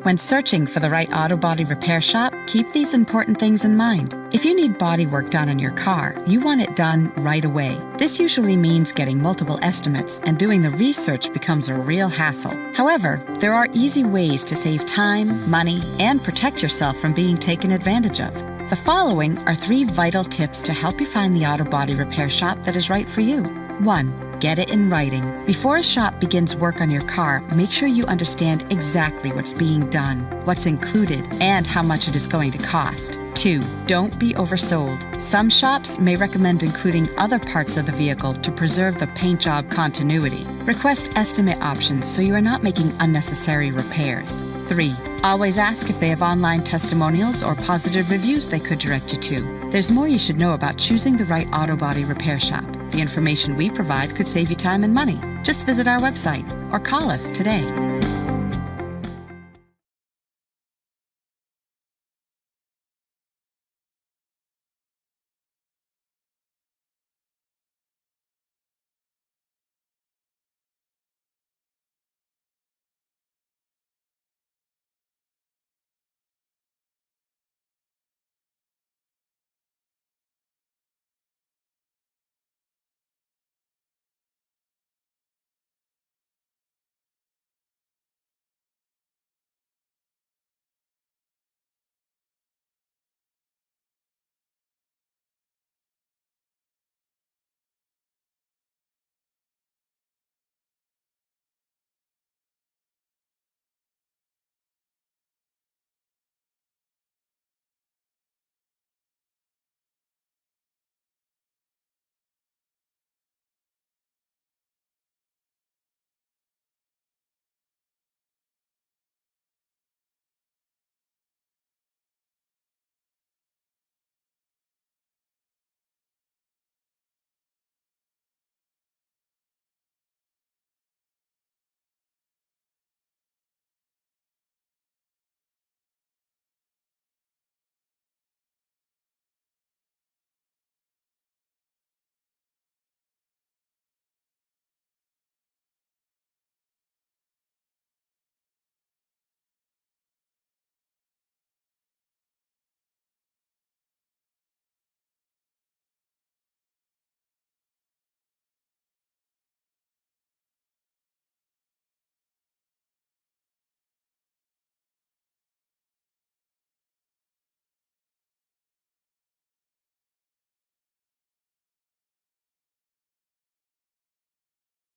When searching for the right auto body repair shop, keep these important things in mind. If you need body work done on your car, you want it done right away. This usually means getting multiple estimates, and doing the research becomes a real hassle. However, there are easy ways to save time, money, and protect yourself from being taken advantage of. The following are 3 vital tips to help you find the auto body repair shop that is right for you. 1. Get it in writing. Before a shop begins work on your car, make sure you understand exactly what's being done, what's included, and how much it is going to cost. 2. Don't be oversold. Some shops may recommend including other parts of the vehicle to preserve the paint job continuity. Request estimate options so you are not making unnecessary repairs. 3. Always ask if they have online testimonials or positive reviews they could direct you to. There's more you should know about choosing the right auto body repair shop. The information we provide could save you time and money. Just visit our website or call us today.